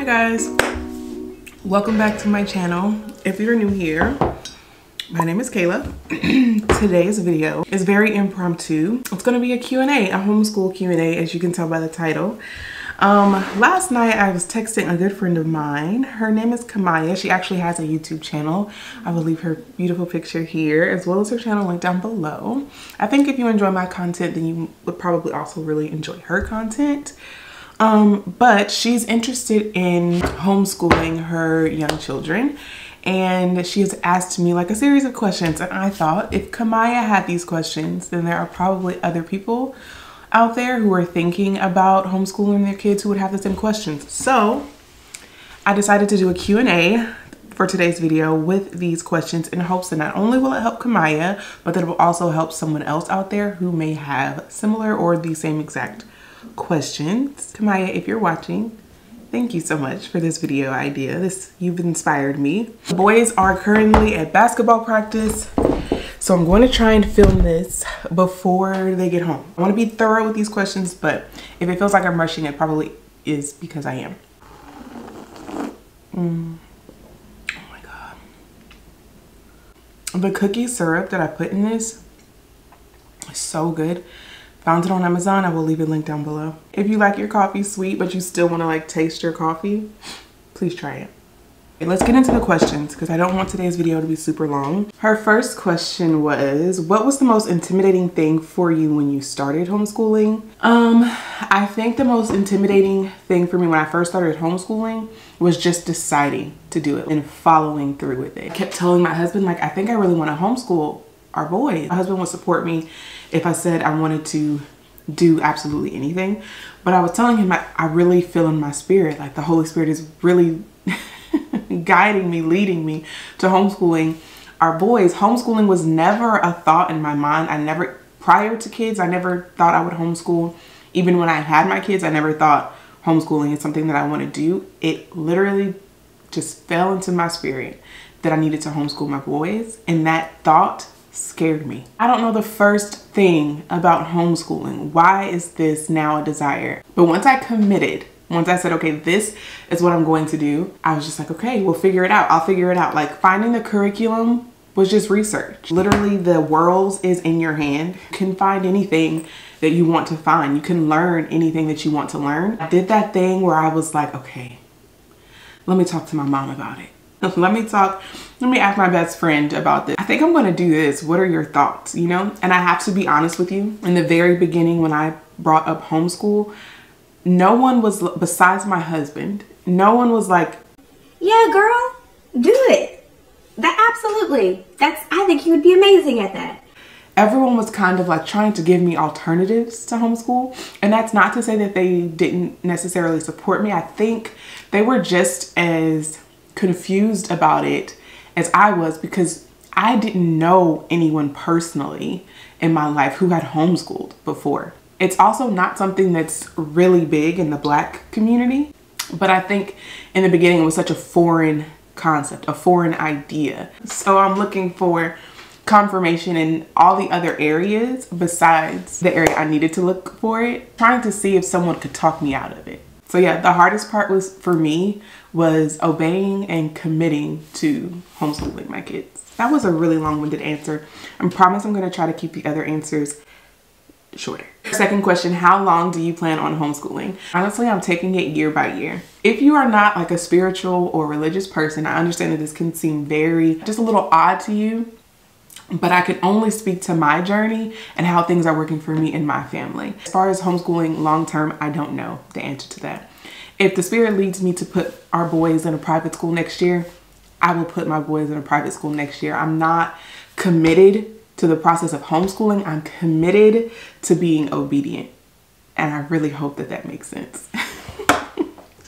guys, welcome back to my channel. If you're new here, my name is Kayla. Today's video is very impromptu. It's going to be a Q&A, a homeschool Q&A, as you can tell by the title. Last night I was texting a good friend of mine. Her name is Kmiya. She actually has a YouTube channel. I will leave her beautiful picture here, as well as her channel link down below. I think if you enjoy my content, then you would probably also really enjoy her content. But she's interested in homeschooling her young children, and she has asked me like a series of questions, and I thought if Kmiya had these questions, then there are probably other people out there who are thinking about homeschooling their kids who would have the same questions. So I decided to do a Q&A for today's video with these questions in hopes that not only will it help Kmiya, but that it will also help someone else out there who may have similar or the same exact questions. Kmiya, if you're watching, thank you so much for this video idea. You've inspired me. The boys are currently at basketball practice, so I'm going to try and film this before they get home. I want to be thorough with these questions, but if it feels like I'm rushing, it probably is because I am. Oh my God. The cookie syrup that I put in this is so good. Found it on Amazon. I will leave a link down below. If you like your coffee sweet, but you still want to like taste your coffee, please try it. Okay, let's get into the questions because I don't want today's video to be super long. Her first question was, what was the most intimidating thing for you when you started homeschooling? I think the most intimidating thing for me when I first started homeschooling was just deciding to do it and following through with it. I kept telling my husband, like, I think I really want to homeschool our boys. My husband would support me if I said I wanted to do absolutely anything. But I was telling him I really feel in my spirit, like the Holy Spirit is really guiding me, leading me to homeschooling our boys. Homeschooling was never a thought in my mind. Prior to kids, I never thought I would homeschool. Even when I had my kids, I never thought homeschooling is something that I want to do. It literally just fell into my spirit that I needed to homeschool my boys. And that thought scared me. I don't know the first thing about homeschooling. Why is this now a desire? But once I committed, once I said, okay, this is what I'm going to do, I was just like, okay, we'll figure it out. I'll figure it out. Like finding the curriculum was just research. Literally the world is in your hand. You can find anything that you want to find. You can learn anything that you want to learn. I did that thing where I was like, okay, let me talk to my mom about it. Let me ask my best friend about this. I think I'm gonna do this. What are your thoughts, you know? And I have to be honest with you. In the very beginning when I brought up homeschool, no one was, besides my husband, no one was like, yeah, girl, do it. Absolutely. I think you would be amazing at that. Everyone was kind of like trying to give me alternatives to homeschool. And that's not to say that they didn't necessarily support me. I think they were just as confused about it as I was, because I didn't know anyone personally in my life who had homeschooled before. It's also not something that's really big in the Black community, but I think in the beginning it was such a foreign concept, a foreign idea. So I'm looking for confirmation in all the other areas besides the area I needed to look for it, trying to see if someone could talk me out of it. So yeah, the hardest part for me was obeying and committing to homeschooling my kids. That was a really long-winded answer. I promise I'm gonna try to keep the other answers shorter. Second question, how long do you plan on homeschooling? Honestly, I'm taking it year by year. If you are not like a spiritual or religious person, I understand that this can seem just a little odd to you, but I can only speak to my journey and how things are working for me and my family. As far as homeschooling long-term, I don't know the answer to that. If the Spirit leads me to put our boys in a private school next year, I will put my boys in a private school next year. I'm not committed to the process of homeschooling. I'm committed to being obedient. And I really hope that that makes sense.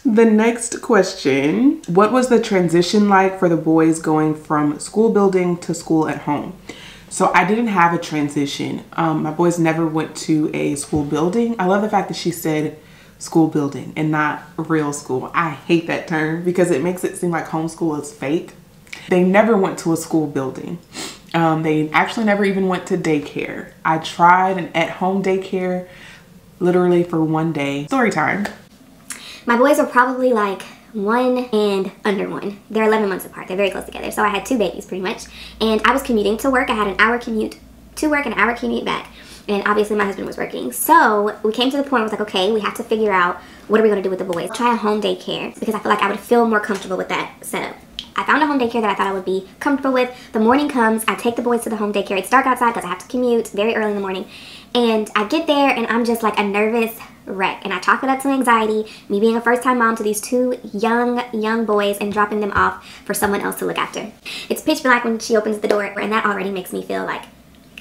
The next question, what was the transition like for the boys going from school building to school at home? So I didn't have a transition. My boys never went to a school building. I love the fact that she said school building and not real school. I hate that term because it makes it seem like homeschool is fake. They never went to a school building. They actually never even went to daycare. I tried an at-home daycare literally for one day. Story time. My boys were probably like 1 and under 1. They're 11 months apart. They're very close together. So I had 2 babies pretty much. And I was commuting to work. I had an hour commute to work and an hour commute back. And obviously my husband was working. So we came to the point where it was like, okay, we have to figure out what are we going to do with the boys. Try a home daycare because I feel like I would feel more comfortable with that setup. I found a home daycare that I thought I would be comfortable with. The morning comes, I take the boys to the home daycare. It's dark outside because I have to commute very early in the morning. And I get there and I'm just like a nervous wreck. And I chalk it up to anxiety, me being a first-time mom to these 2 young boys and dropping them off for someone else to look after. It's pitch black when she opens the door, and that already makes me feel like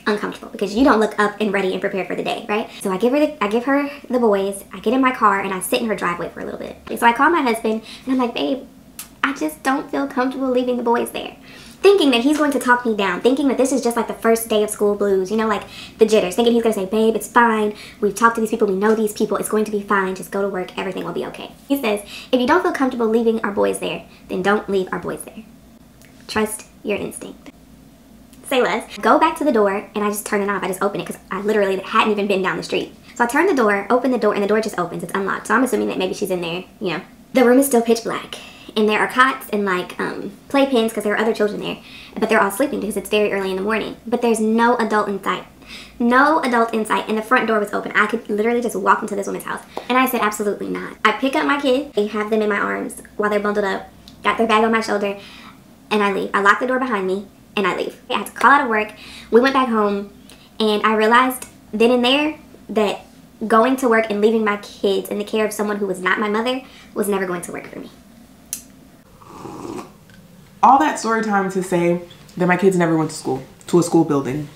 uncomfortable because you don't look up and ready and prepared for the day, right? So I give her the boys, I get in my car and I sit in her driveway for a little bit. So I call my husband and I'm like, babe, I just don't feel comfortable leaving the boys there. Thinking that he's going to talk me down, thinking that this is just like the first day of school blues, you know, like the jitters, thinking he's going to say, babe, it's fine. We've talked to these people, we know these people, it's going to be fine. Just go to work, everything will be okay. He says, if you don't feel comfortable leaving our boys there, then don't leave our boys there. Trust your instinct. Say less. Go back to the door and I just turn it off. I just open it because I literally hadn't even been down the street. So I turn the door, open the door, and the door just opens. It's unlocked. So I'm assuming that maybe she's in there, you know. The room is still pitch black. And there are cots and like playpens because there are other children there. But they're all sleeping because it's very early in the morning. But there's no adult in sight. No adult in sight. And the front door was open. I could literally just walk into this woman's house. And I said, absolutely not. I pick up my kids. I have them in my arms while they're bundled up. Got their bag on my shoulder. And I leave. I lock the door behind me. And I leave. I had to call out of work. We went back home. And I realized then and there that going to work and leaving my kids in the care of someone who was not my mother was never going to work for me. All that story time to say that my kids never went to school, to a school building.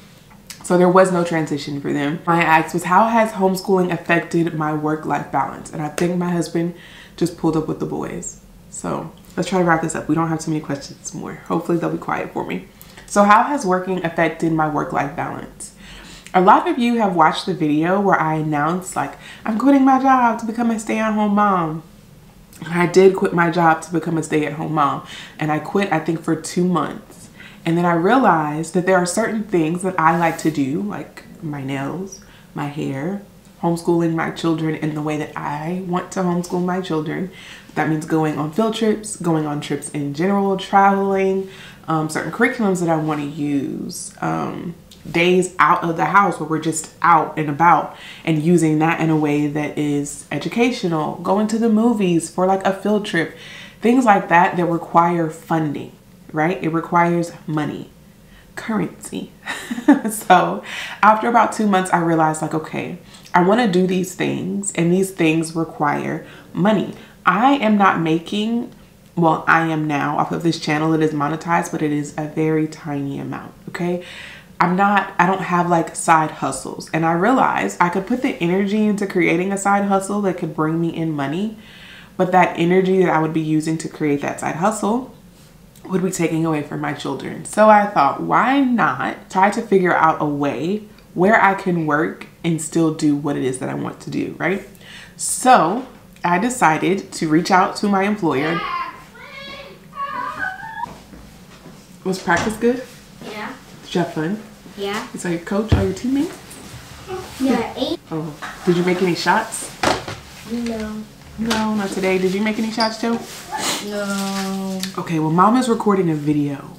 So there was no transition for them. My ask was, how has homeschooling affected my work-life balance? And I think my husband just pulled up with the boys. So let's try to wrap this up. We don't have too many questions more. Hopefully they'll be quiet for me. So how has working affected my work-life balance? A lot of you have watched the video where I announced like, I'm quitting my job to become a stay-at-home mom. And I did quit my job to become a stay-at-home mom. And I quit, I think, for 2 months. And then I realized that there are certain things that I like to do, like my nails, my hair, homeschooling my children in the way that I want to homeschool my children. That means going on field trips, going on trips in general, traveling, certain curriculums that I want to use, days out of the house where we're just out and about and using that in a way that is educational, going to the movies for like a field trip, things like that that require funding, right? It requires money, currency. So after about 2 months, I realized like, okay, I want to do these things and these things require money. I am not making, well, I am now off of this channel. It is monetized, but it is a very tiny amount, okay? I don't have like side hustles. And I realized I could put the energy into creating a side hustle that could bring me in money, but that energy that I would be using to create that side hustle would be taking away from my children. So I thought, why not try to figure out a way where I can work and still do what it is that I want to do, right? So I decided to reach out to my employer. Was practice good? Yeah. Did you have fun? Yeah. Is that your coach or your teammates? Yeah, 8. Oh, did you make any shots? No. No, not today. Did you make any shots, Joe? No. Okay, well, Mom is recording a video.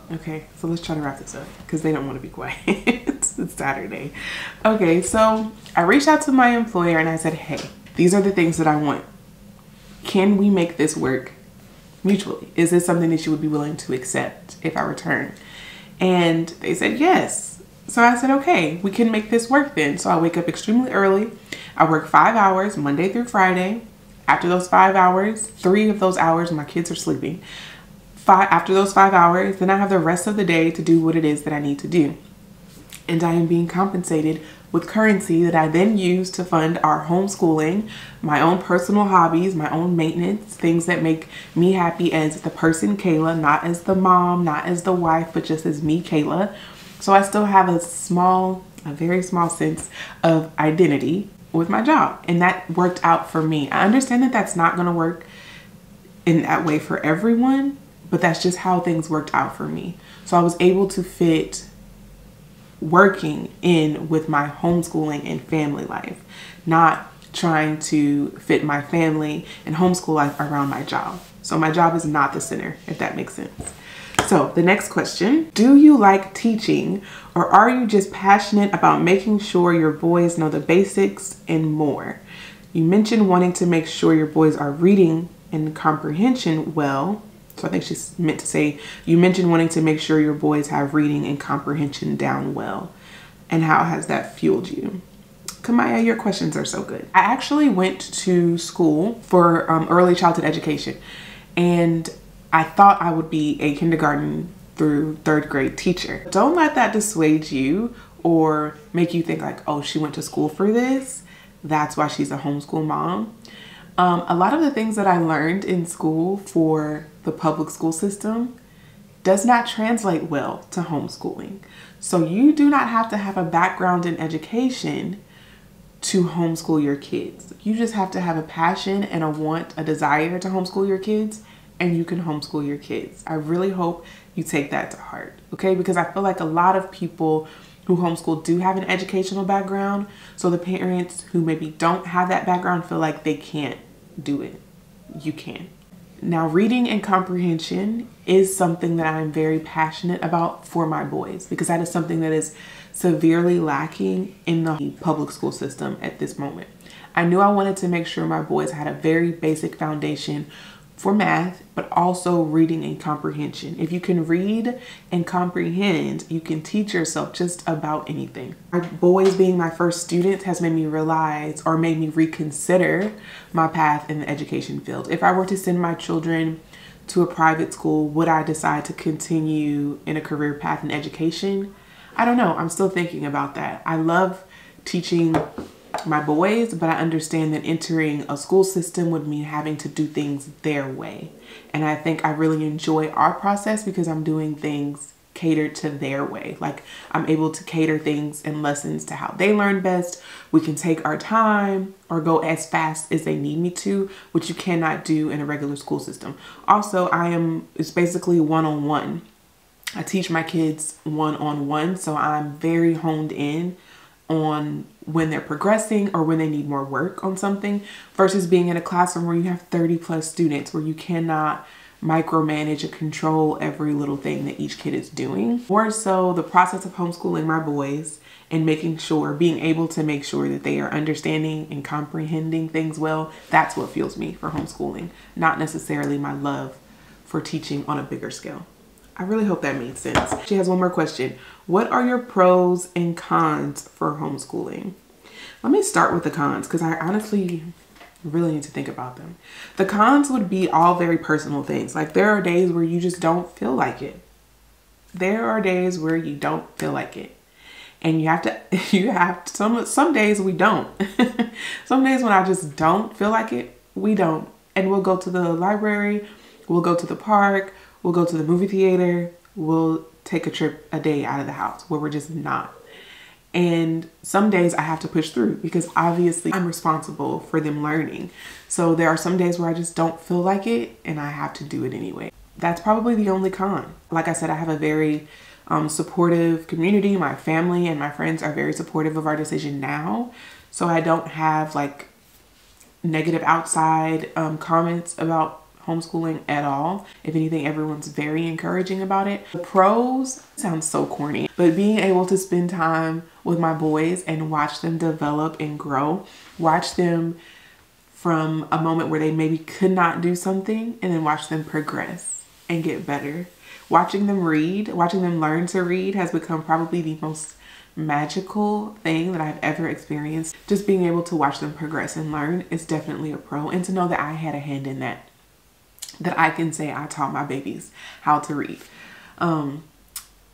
Okay, so let's try to wrap this up because they don't want to be quiet. It's Saturday. Okay, so I reached out to my employer and I said, hey, these are the things that I want. Can we make this work mutually? Is this something that you would be willing to accept if I return? And they said yes. So I said, okay, we can make this work then. So I wake up extremely early. I work 5 hours, Monday through Friday. After those 5 hours, 3 of those hours, my kids are sleeping. After those 5 hours, then I have the rest of the day to do what it is that I need to do. And I am being compensated with currency that I then use to fund our homeschooling, my own personal hobbies, my own maintenance, things that make me happy as the person Kayla, not as the mom, not as the wife, but just as me, Kayla. So I still have a very small sense of identity with my job, and that worked out for me. I understand that that's not going to work in that way for everyone, but that's just how things worked out for me. So I was able to fit working in with my homeschooling and family life, not trying to fit my family and homeschool life around my job. So my job is not the center, if that makes sense. So the next question, do you like teaching, or are you just passionate about making sure your boys know the basics and more? You mentioned wanting to make sure your boys are reading and comprehension well. So I think she's meant to say, you mentioned wanting to make sure your boys have reading and comprehension down well. And how has that fueled you? Kmiya, your questions are so good. I actually went to school for early childhood education, and I thought I would be a kindergarten through 3rd grade teacher. Don't let that dissuade you or make you think like, oh, she went to school for this. That's why she's a homeschool mom. A lot of the things that I learned in school for the public school system does not translate well to homeschooling. So you do not have to have a background in education to homeschool your kids. You just have to have a passion and a want, a desire to homeschool your kids, and you can homeschool your kids. I really hope you take that to heart, okay? Because I feel like a lot of people who homeschool do have an educational background, so the parents who maybe don't have that background feel like they can't do it. You can. Now, reading and comprehension is something that I'm very passionate about for my boys, because that is something that is severely lacking in the public school system at this moment. I knew I wanted to make sure my boys had a very basic foundation for math, but also reading and comprehension. If you can read and comprehend, you can teach yourself just about anything. My boys being my first students has made me realize, or made me reconsider, my path in the education field. If I were to send my children to a private school, would I decide to continue in a career path in education? I don't know. I'm still thinking about that. I love teaching my boys, but I understand that entering a school system would mean having to do things their way. And I think I really enjoy our process because I'm doing things catered to their way. Like, I'm able to cater things and lessons to how they learn best. We can take our time or go as fast as they need me to, which you cannot do in a regular school system. Also, it's basically one-on-one. I teach my kids one-on-one, so I'm very honed in on when they're progressing or when they need more work on something, versus being in a classroom where you have 30 plus students, where you cannot micromanage and control every little thing that each kid is doing. More so, the process of homeschooling my boys and being able to make sure that they are understanding and comprehending things well, that's what fuels me for homeschooling, not necessarily my love for teaching on a bigger scale. I really hope that made sense. She has one more question. What are your pros and cons for homeschooling? Let me start with the cons, because I honestly really need to think about them. The cons would be all very personal things. Like, there are days where you just don't feel like it. There are days where you don't feel like it. And some days we don't. Some days when I just don't feel like it, we don't. And we'll go to the library, we'll go to the park, we'll go to the movie theater, we'll take a trip a day out of the house where we're just not. And some days I have to push through because obviously I'm responsible for them learning. So there are some days where I just don't feel like it and I have to do it anyway. That's probably the only con. Like I said, I have a very supportive community. My family and my friends are very supportive of our decision now. So I don't have like negative outside comments about homeschooling at all. If anything, everyone's very encouraging about it. The pros sounds so corny, but being able to spend time with my boys and watch them develop and grow, watch them from a moment where they maybe could not do something and then watch them progress and get better. Watching them read, watching them learn to read has become probably the most magical thing that I've ever experienced. Just being able to watch them progress and learn is definitely a pro, and to know that I had a hand in that. That I can say I taught my babies how to read.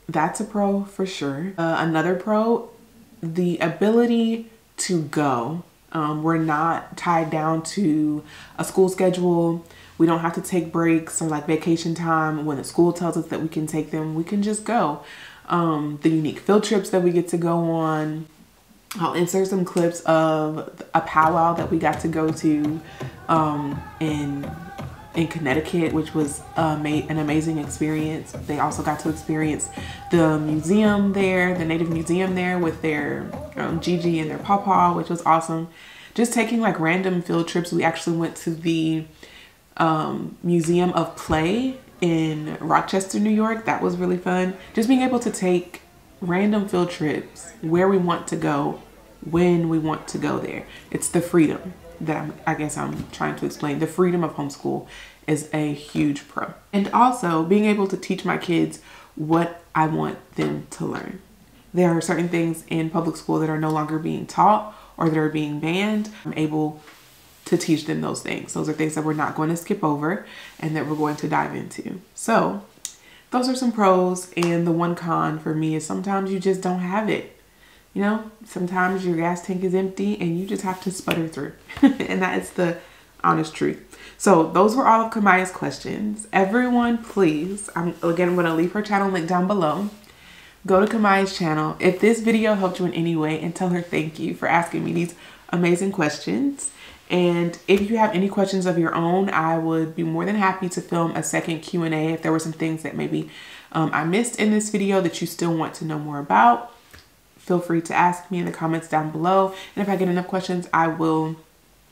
That's a pro for sure. Another pro, the ability to go. We're not tied down to a school schedule. We don't have to take breaks or like vacation time. When the school tells us that we can take them, we can just go. The unique field trips that we get to go on. I'll insert some clips of a powwow that we got to go to in Connecticut, which was an amazing experience. They also got to experience the museum there, the Native Museum there with their Gigi and their Pawpaw, which was awesome. just taking like random field trips. We actually went to the Museum of Play in Rochester, New York. That was really fun. Just being able to take random field trips where we want to go, when we want to go there. It's the freedom that I guess I'm trying to explain. The freedom of homeschool is a huge pro. And also being able to teach my kids what I want them to learn. There are certain things in public school that are no longer being taught or that are being banned. I'm able to teach them those things. Those are things that we're not going to skip over and that we're going to dive into. So those are some pros, and the one con for me is sometimes you just don't have it. You know, sometimes your gas tank is empty and you just have to sputter through. And that is the honest truth. So those were all of Kmiya's questions. Everyone, please, I'm going to leave her channel link down below. Go to Kmiya's channel. If this video helped you in any way, and tell her thank you for asking me these amazing questions. And if you have any questions of your own, I would be more than happy to film a second Q&A if there were some things that maybe I missed in this video that you still want to know more about. Feel free to ask me in the comments down below. And if I get enough questions, I will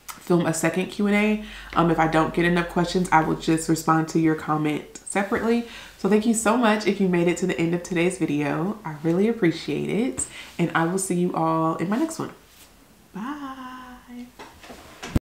film a second Q&A. If I don't get enough questions, I will just respond to your comment separately. So thank you so much if you made it to the end of today's video. I really appreciate it. And I will see you all in my next one. Bye.